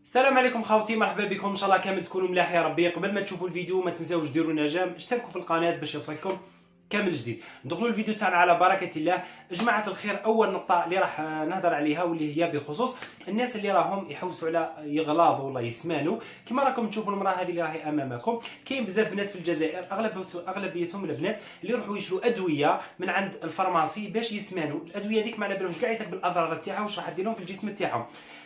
السلام عليكم خوتي، مرحبا بكم. ان شاء الله كامل تكونوا ملاح يا ربي. قبل ما تشوفوا الفيديو ما تنساوش ديروا نجام، اشتركوا في القناه باش يوصلكم كامل جديد. ندخلوا الفيديو تاعنا على بركه الله. جماعه الخير، اول نقطه اللي راح نهضر عليها واللي هي بخصوص الناس اللي راهم يحوسوا على يغلاظوا ولا يسمانوا. كما راكم تشوفوا المراه هذه اللي راهي امامكم، كاين بزاف بنات في الجزائر اغلبيتهم البنات اللي يروحوا يشروا ادويه من عند الفارماسي باش يسمانوا. الادويه هذيك ما على بالهمش كاع يتك بالاضرار تاعها واش راح دير لهم في الجسم تاعهم،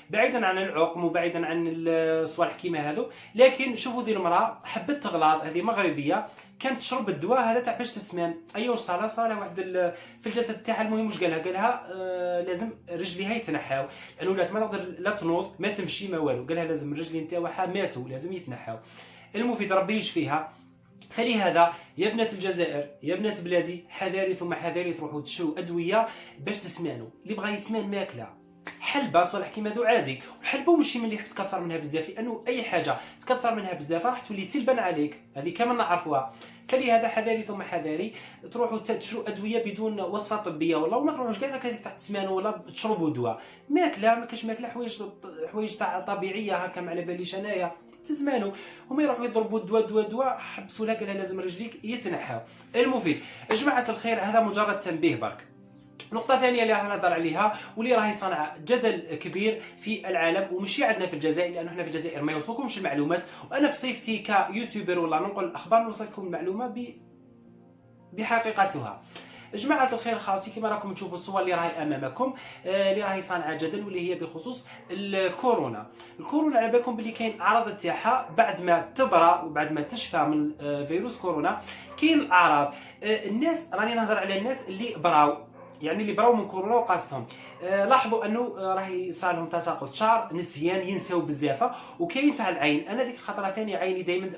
بعيدا عن العقم وبعيدا عن الصوالح كيما هذو. لكن شوفوا دي المراه حبت تغلاظ، هذه مغربيه كانت تشرب الدواء هذا تاع باش تسمان. ايوا صار واحد في الجسد تاعها. المهم واش قالها لازم رجليها يتنحاو، لانه لا ما تقدر لا تنوض ما تمشي ما والو. قالها لازم الرجلين تاعها ماتوا لازم يتنحاو. المفيد ربي يشفيها. فلهذا يا بنات الجزائر يا بنات بلادي، حذاري ثم حذاري تروحوا تشروا ادويه باش تسمانوا. اللي بغى يسمان ماكله حلبه صالح كيما ذو عادي، والحلبه ماشي مليح تكثر منها بزاف، لانه اي حاجه تكثر منها بزاف راح تولي سلبا عليك، هذه كامل نعرفوها. فلهذا حذاري ثم حذاري تروحوا تشروا ادويه بدون وصفه طبيه، والله وما تروحوش كاع هكا تاع تسمانوا ولا تشربوا دواء. ماكله ما كاش ماكله، حوايج تاع طبيعيه هكا ما على باليش انايا تسمانوا. هما يروحوا يضربوا الدواء حبسوا لها، قالها لازم رجليك يتنحاو. المفيد يا جماعه الخير، هذا مجرد تنبيه برك. نقطة ثانية اللي راح نهضر عليها واللي راهي صانعة جدل كبير في العالم ومشي عندنا في الجزائر، لأنه احنا في الجزائر ما يوصلكمش المعلومات، وأنا بصفتي كيوتيوبر ولا ننقل الأخبار نوصلكم المعلومة بحقيقتها. جماعة الخير خاوتي، كما راكم تشوفوا الصور اللي راهي امامكم، اللي راهي صانعه جدل واللي هي بخصوص الكورونا. الكورونا على بالكم باللي كاين اعراض تاعها بعد ما تبرى وبعد ما تشفى من فيروس كورونا. كاين الاعراض. الناس راني نهضر على الناس اللي براو، يعني اللي براو من كورونا وقاستهم. لاحظوا انه راهي صار لهم تساقط شعر، نسيان، ينساو بزاف. وكاين تاع العين. انا ديك الخطره ثاني عيني دائما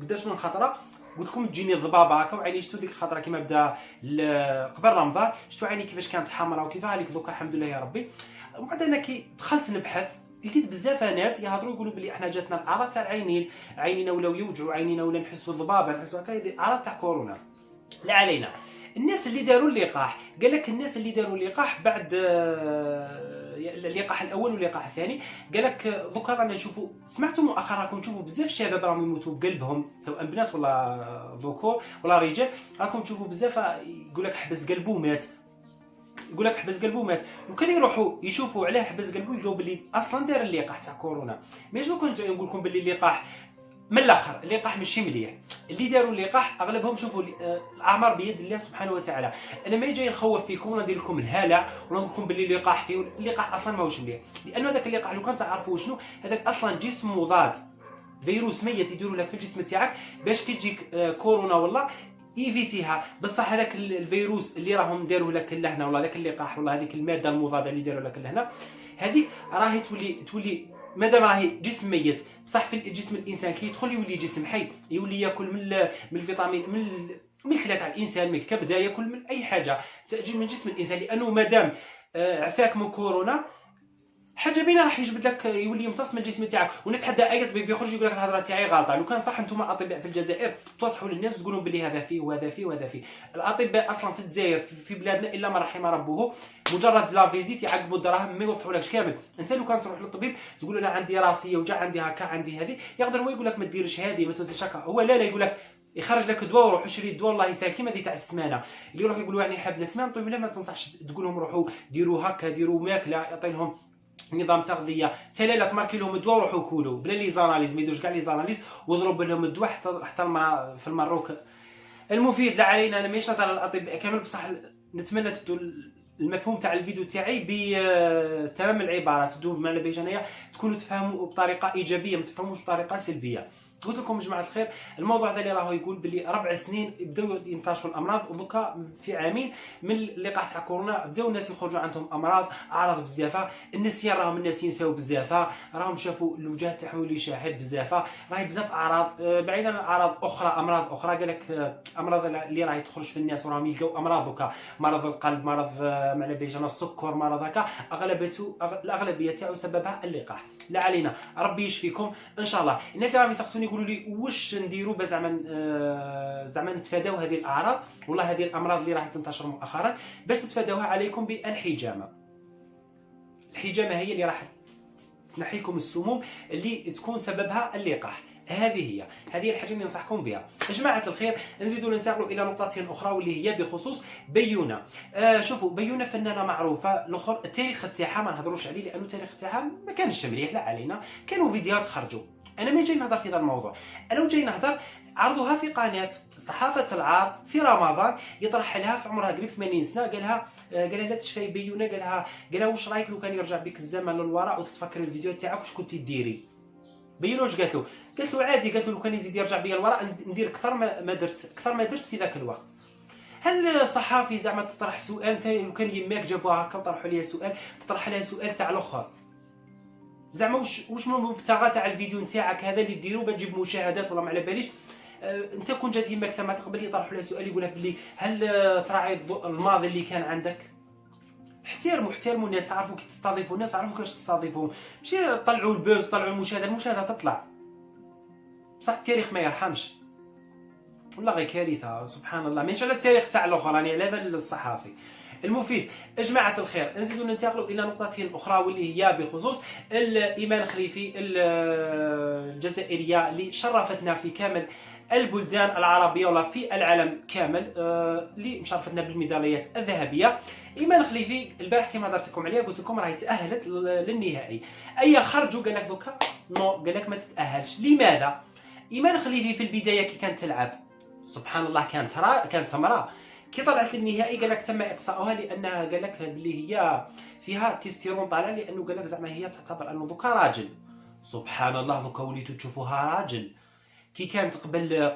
قداش من خطره قلت لكم تجيني الضبابه هكا، وعيني شفتوا ديك الخطره كيما بدا قبل رمضان، شفتوا عيني كيفاش كانت حمراء وكيفاه هذيك دوكا الحمد لله يا ربي. وبعد انا كي دخلت نبحث لقيت بزاف ناس يهضروا يقولوا بلي احنا جاتنا الاعراض تاع العينين، عينينا ولاو يوجعوا، عينينا ولا نحسوا الضبابه، نحسوا هكا اعراض تاع كورونا. لا علينا. الناس اللي داروا اللقاح، قال لك الناس اللي داروا اللقاح بعد اللقاح الاول واللقاح الثاني، قال لك دوكا رانا نشوفوا، سمعتوا مؤخرا راكم تشوفوا بزاف شباب راهم يموتوا بقلبهم، سواء بنات ولا ذكور ولا رجال. راكم تشوفوا بزاف يقول لك حبس قلبه ومات، يقول لك حبس قلبه ومات. وكان يروحوا يشوفوا عليه حبس قلبه يلقاو باللي اصلا دار اللقاح تاع كورونا. ماشي كنت نقول لكم باللي اللقاح من الاخر اللقاح ماشي مليح. اللي داروا اللقاح اغلبهم شوفوا الاعمار بيد الله سبحانه وتعالى. انا ما جاي نخوف فيكم ولا ندير لكم الهلع ولا نقول لكم باللي اللقاح فيه، اللقاح اصلا ماهوش مليح، لانه هذاك اللقاح لو كان تعرفوا شنو هذاك اصلا جسم مضاد، فيروس ميت يديروا لك في الجسم تاعك باش كي تجيك كورونا والله ايفيتيها. بصح هذاك الفيروس اللي راهم داروه لك لهنا ولا هذاك اللقاح ولا هذيك الماده المضاده اللي داروا لك لهنا، هذيك راهي تولي مادام راهي جسم ميت، بصح في جسم الانسان كي يدخل يولي جسم حي، يولي ياكل من الفيتامين، من الخلايا تاع الانسان، من الكبده، ياكل من اي حاجه تجي من جسم الانسان. لانه مادام عفاك من كورونا حاجه بينا راح يجبد لك، يولي يمتص من الجسم تاعك. ونتحدى اي طبيب يخرج يقول لك الهضره تاعي غلطه. لو كان صح انتم اطباء في الجزائر توضحوا للناس وتقولوا باللي هذا فيه وهذا فيه وهذا فيه. الاطباء اصلا في الجزائر في بلادنا الا ما رحم ربه، مجرد لا فيزيت يعقبوا الدراهم ما يوضحولكش كامل. انت لو كان تروح للطبيب تقول انا عندي راسيه وجع، عندي هكا، عندي هذه، يقدر هو يقول لك ما ديرش هذه، ما تنساش هكا. هو لا يقول لك يخرج لك دواء وروح اشري الدواء الله يسهل. كيما هذه تاع السمانه اللي يروح يقولوا يعني حاب نسمان، طيب لا ما تنصحش تقول لهم روحوا ديروا هكا، ديروا ماكله، يعطي لهم نظام تغذيه، حتى لا تماركي لهم الدواء وروحوا كولوا بلا لي زاناليز، ما يديروش كاع لي زاناليز ويضرب لهم الدواء حتى المراه في المروك. المفيد لا علينا، انا ماشي نهضر على الاطباء كامل، بصح نتمنى تدوا المفهوم تاع الفيديو تاعي بتمام العبارات، تدوا بمعنى باش انايا تكونوا تفهموا بطريقه ايجابيه، ما تفهموش بطريقه سلبيه. قلت لكم يا جماعه الخير، الموضوع هذا اللي راهو يقول باللي 4 سنين بداو ينتشروا الامراض، ودوكا في عامين من اللقاح تاع كورونا بداو الناس يخرجوا عندهم اعراض بزاف. النسيان راهم الناس ينساو بزاف، راهم شافوا الوجه تاعهم اللي شاحب بزاف، راهي بزاف اعراض. بعيدا عن اعراض اخرى، امراض اخرى قال لك امراض اللي راهي تخرج في الناس وراهم يلقاو امراض دوكا، مرض القلب، مرض معنا بيجانا السكر، مرض هكا، الاغلبيه تاعو سببها اللقاح. لا علينا، ربي يشفيكم ان شاء الله. الناس راهم يسقسوني يقولوا لي واش نديروا باش زعما نتفاداو هذه الاعراض والله هذه الامراض اللي راح تنتشر مؤخرا. باش تتفاداوها عليكم بالحجامه. الحجامه هي اللي راح تنحيكم السموم اللي تكون سببها اللقاح. هذه هي الحاجه اللي ننصحكم بها. يا جماعه الخير، نزيدوا ننتقلوا الى نقطه اخرى واللي هي بخصوص بيونه. شوفوا، بيونه فنانه معروفه. الاخر التاريخ تاعها ما نهضروش عليه لانه التاريخ تاعها ما كانش مليح لا علينا، كانوا فيديوهات خرجوا. انا ما جاي نهضر في هذا الموضوع، انا جاي نهضر عرضوها في قناه صحافه العار في رمضان، يطرح لها في عمرها قريب 80 سنه، قال لها لا تشفي بيونه، قال لها واش رايك لو كان يرجع بك الزمن للوراء وتتفكري الفيديو تاعك واش كنتي ديري؟ بيونه واش قالت له عادي، قالت له لو كان يزيد يرجع بيا الوراء ندير اكثر ما درت في ذاك الوقت. هل صحافي زعما تطرح سؤال، انت لو كان يماك جابوها هكا وطرحوا ليها سؤال، تطرح لها سؤال تاع الاخر؟ زعما واش المبتغى تاع الفيديو نتاعك هذا اللي ديرو باش تجيب مشاهدات ولا ما على باليش؟ انت كون جات يماك ثم تقبل يطرحوا لها سؤال يقولها بلي هل تراعي الماضي اللي كان عندك؟ احترموا الناس، تعرفوا كي تستضيفوا الناس، تعرفوا كيفاش تستضيفوهم، ماشي طلعوا البوز طلعوا المشاهده تطلع. بصح التاريخ ما يرحمش، والله غير كارثه سبحان الله. ماشي على التاريخ تاع الاخر، راني على هذا الصحافي المفيد. جماعه الخير، نزيدوا ننتقلوا الى نقطه اخرى واللي هي بخصوص الايمان خليفي الجزائريه اللي شرفتنا في كامل البلدان العربيه ولا في العالم كامل، اللي مشرفتنا بالميداليات الذهبيه. ايمان خليفي البارح كما هضرت لكم عليها قلت لكم راهي تاهلت للنهائي. اي خرجوا قال لك دوكا نو، قال لك ما تتاهلش. لماذا؟ ايمان خليفي في البدايه كي كانت تلعب سبحان الله كانت تمرة، كي طلعت للنهائي قال لك تم اقصاؤها لانها قال لك بلي هي فيها تستيرون طالع، لانه قال لك زعما هي تعتبر انه دوكا راجل. سبحان الله، دوكا وليتوا تشوفوها راجل. كي كانت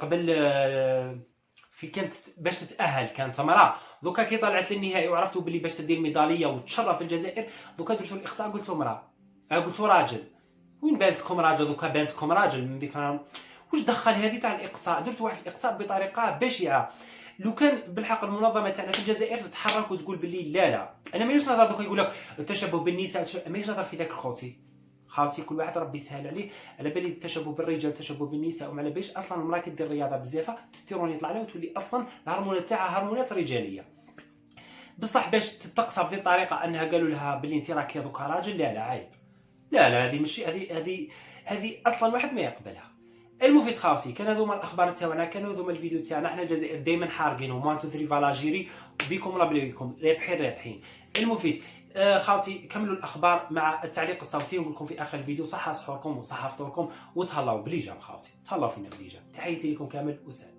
قبل في كانت باش تتاهل كانت تمرة، دوكا كي طلعت للنهائي وعرفتوا بلي باش تدير ميداليه وتشرف الجزائر، دوكا درتوا الاقصاء قلتوا مراه، قلتوا راجل. وين بانتكم راجل؟ دوكا بانتكم راجل من ديك. واش دخل هذه تاع الاقصاء؟ درت واحد الاقصاء بطريقه بشعه. لو كان بالحق المنظمه تاعنا في الجزائر تتحرك وتقول باللي لا انا مانيش نهضر دوكا يقول لك التشبه بالنساء، مانيش نهضر في ذاك الخوتي كل واحد ربي يسهل عليه. على بالي التشبه بالرجال التشبه بالنساء وما على باليش. اصلا المراه كدير رياضه بزاف تستيرون يطلع لها وتولي اصلا الهرمونات تاعها هرمونات رجاليه. بصح باش تتقصى بهذه الطريقه انها قالوا لها باللي انت راكي دوكا راجل، لا عيب. لا هذه ماشي، هذه اصلا واحد ما يقبلها. المفيد خاوتي، كان هذوما الاخبار تاعنا، كانوا هذوما الفيديو تاعنا. حنا الجزائر دائما حارقينهم 1 2 3 فالاجيري بكم ولا بليكم، رابحين. المفيد خاوتي، كملوا الاخبار مع التعليق الصوتي، ونقول لكم في اخر الفيديو صحه سحوركم وصحه فطوركم، وتهلاو بليجام خاوتي، تهلاو فينا بليجام. تحياتي لكم كامل وسلام.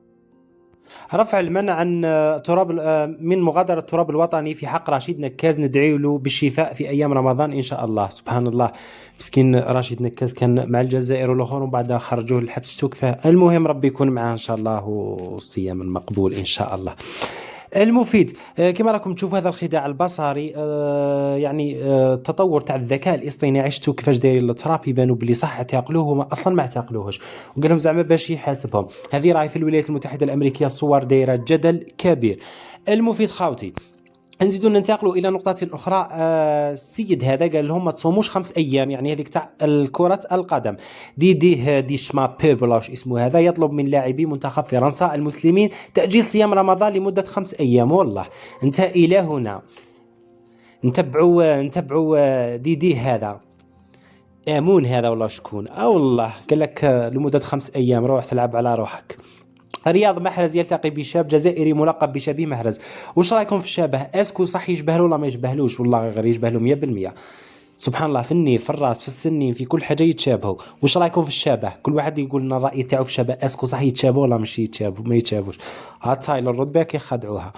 رفع المنع عن تراب من مغادرة التراب الوطني في حق رشيد نكاز، ندعي له بالشفاء في أيام رمضان إن شاء الله. سبحان الله، مسكين رشيد نكاز كان مع الجزائر والآخر ومن بعد خرجوه للحبس توكفى. المهم ربي يكون معاه إن شاء الله والصيام المقبول إن شاء الله. المفيد، كما راكم تشوفوا هذا الخداع البصري، يعني التطور تاع الذكاء الاصطناعي، شفتوا كيفاش دايرين التراب يبانوا بلي صح تعقلوه هما اصلا ما اعتقلوهش، وقال لهم زعما باش يحاسبهم. هذه راهي في الولايات المتحده الامريكيه، الصور دايره جدل كبير. المفيد خاوتي، نزيدوا ننتقلوا الى نقطه اخرى. السيد هذا قال لهم ما تصوموش 5 ايام، يعني هذيك تاع كره القدم. دي شما بيب ولا واش اسمه هذا، يطلب من لاعبي منتخب فرنسا المسلمين تاجيل صيام رمضان لمده 5 ايام. والله انت الهنا، نتبعوا دي هذا امون هذا ولا شكون، والله قال لك لمده 5 ايام روح تلعب على روحك. رياض محرز يلتقي بشاب جزائري ملقب بشبيه محرز. واش رايكم في الشبه؟ اسكو صح يشبه له ولا ما يشبهلوش؟ والله غير يشبه له 100%. سبحان الله، في النيف في الراس في السنين في كل حاجه يتشابهوا. واش رايكم في الشبه؟ كل واحد يقول لنا الراي تاعو في الشبه، اسكو صح يتشابهوا ولا مش يتشابهوا؟ ما يتشابهوش. تايلر رودباك يخدعوها.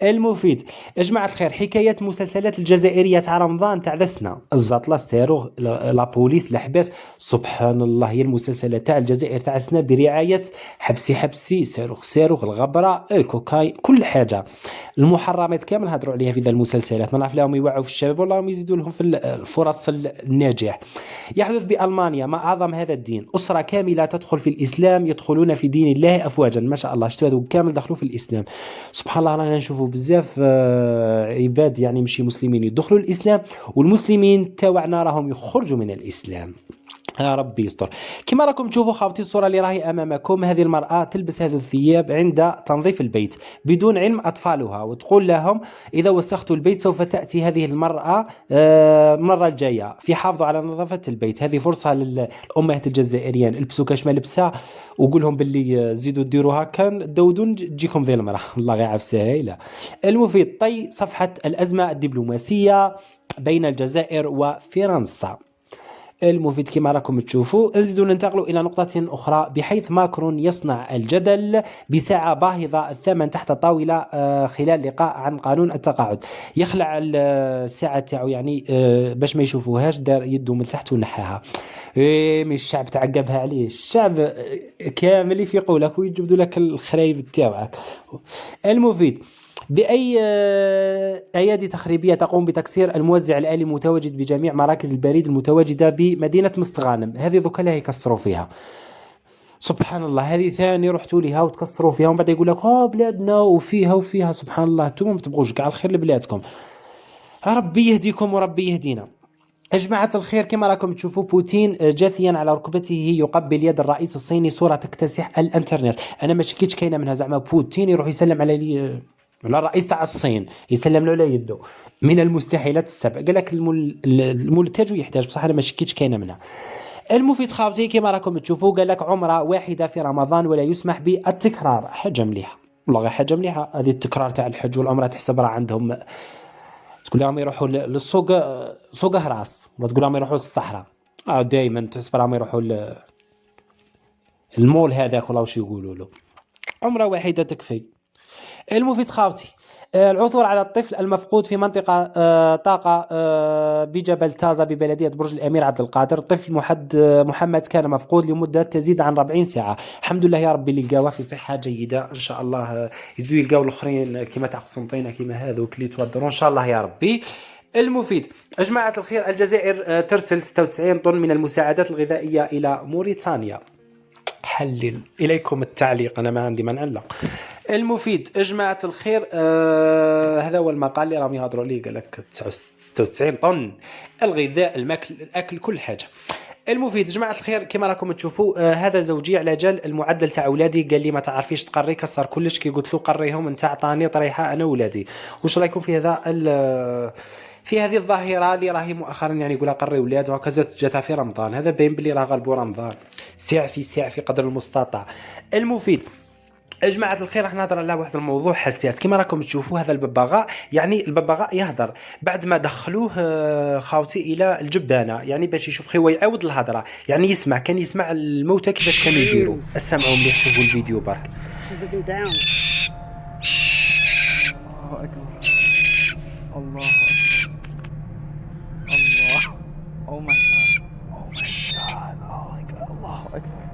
المفيد يا جماعه الخير، حكايه المسلسلات الجزائريه تاع رمضان تاع ذا السنه، الزطله ستيروغ لا بوليس الحباس. سبحان الله، هي المسلسلات تاع الجزائر تاع السنه برعايه حبسي صاروخ الغبره الكوكاي كل حاجه. المحرمات كامل هضروا عليها في ذا المسلسلات. ما نعرف لهم يوعوا في الشباب ولا يزيدوا لهم في الفرص الناجح. يحدث بألمانيا ما أعظم هذا الدين، أسرة كاملة تدخل في الإسلام، يدخلون في دين الله أفواجا. ما شاء الله، شتوا هذو كامل دخلوا في الإسلام. سبحان الله، رانا نشوفوا بزاف عباد يعني مشي مسلمين يدخلوا الإسلام، والمسلمين تاوعنا راهم يخرجوا من الإسلام. يا ربي يستر. كما راكم تشوفوا خاوتي الصورة اللي راهي أمامكم، هذه المرأة تلبس هذه الثياب عند تنظيف البيت بدون علم أطفالها، وتقول لهم إذا وسختوا البيت سوف تأتي هذه المرأة المرة الجاية في حافظوا على نظافة البيت. هذه فرصة للأمهات الجزائريين، البسوا كاش ما لبسها وقول لهم باللي زيدوا ديروا هكا دودون تجيكم ذي المرأة. الله غير عفسها هايلة. المفيد طي صفحة الأزمة الدبلوماسية بين الجزائر وفرنسا. المفيد كما راكم تشوفوا. نزيدوا ننتقلوا إلى نقطة أخرى، بحيث ماكرون يصنع الجدل بساعة باهظة الثمن تحت طاولة خلال لقاء عن قانون التقاعد. يخلع الساعة تاعو يعني باش ما يشوفوهاش، دار يده من تحت ونحاها. مي الشعب تعقبها عليه، الشعب كامل يفيقوا لك ويجبدوا لك الخرايب تاعك. المفيد بأي أيادي تخريبية تقوم بتكسير الموزع الآلي المتواجد بجميع مراكز البريد المتواجدة بمدينة مستغانم. هذه ذوك اللي يكسروا فيها، سبحان الله. هذه ثاني رحتوا لها وتكسروا فيها، ومن بعد يقول لك بلادنا وفيها سبحان الله. انتم ما تبغوش كاع الخير لبلادكم. ربي يهديكم وربي يهدينا. جماعة الخير كما راكم تشوفوا بوتين جاثيا على ركبته يقبل يد الرئيس الصيني، صورة تكتسح الانترنت. انا ما شكيتش كاينه منها، زعما بوتين يروح يسلم على الرئيس تاع الصين، يسلم له على يده، من المستحيلات السبع. قال لك الملتج يحتاج، بصح انا ما شكيتش كاينه منها. المفيد خاوتي كما راكم تشوفوا، قال لك عمره واحده في رمضان ولا يسمح بالتكرار. حاجه مليحه والله، غير حاجه مليحه هذه التكرار تاع الحج والعمره. تحسب راه عندهم تقول لهم يروحوا للسوق، سوق هراس، ولا تقول لهم يروحوا للصحراء. دائما تحسب راهم يروحوا المول هذاك ولا واش يقولوا له. عمره واحده تكفي. المفيد خاوتي، العثور على الطفل المفقود في منطقة طاقة بجبل تازا ببلدية برج الأمير عبد القادر. الطفل محمد كان مفقود لمدة تزيد عن 40 ساعة. الحمد لله يا ربي اللي لقاوه في صحة جيدة إن شاء الله. يزيدوا يلقاو الآخرين كما تاع قسنطينة كما هذوك اللي توضروا إن شاء الله يا ربي. المفيد جماعة الخير، الجزائر ترسل 96 طن من المساعدات الغذائية إلى موريتانيا. حلل إليكم التعليق، أنا ما عندي ما نعلق. المفيد جماعة الخير، هذا هو المقال اللي راهم يهضروا عليه. قال لك 96 طن الغذاء، الأكل كل حاجة. المفيد جماعة الخير كما راكم تشوفوا، هذا زوجي على جال المعدل تاع أولادي. قال لي ما تعرفيش تقري، كسر كلش. كي قلت له قريهم انت، عطاني طريحة أنا وولادي. وش رايكم في هذا في هذه الظاهرة اللي راهي مؤخرا يعني يقولها قري ولاد وهكذا جاتها في رمضان؟ هذا باين بلي راه غلبوا رمضان. ساع في قدر المستطاع. المفيد جماعة الخير راح نهضر على واحد الموضوع حساس. كما راكم تشوفوا هذا الببغاء، يعني الببغاء يهضر بعد ما دخلوه خاوتي الى الجبانة، يعني باش يشوف خيو يعاود الهضرة، يعني يسمع، كان يسمع الموتى كيفاش كانوا يديروا. اسمعوا مليح، شوفوا الفيديو برك. الله أكبر، الله، oh my god, oh my god, oh my god, الله أكبر.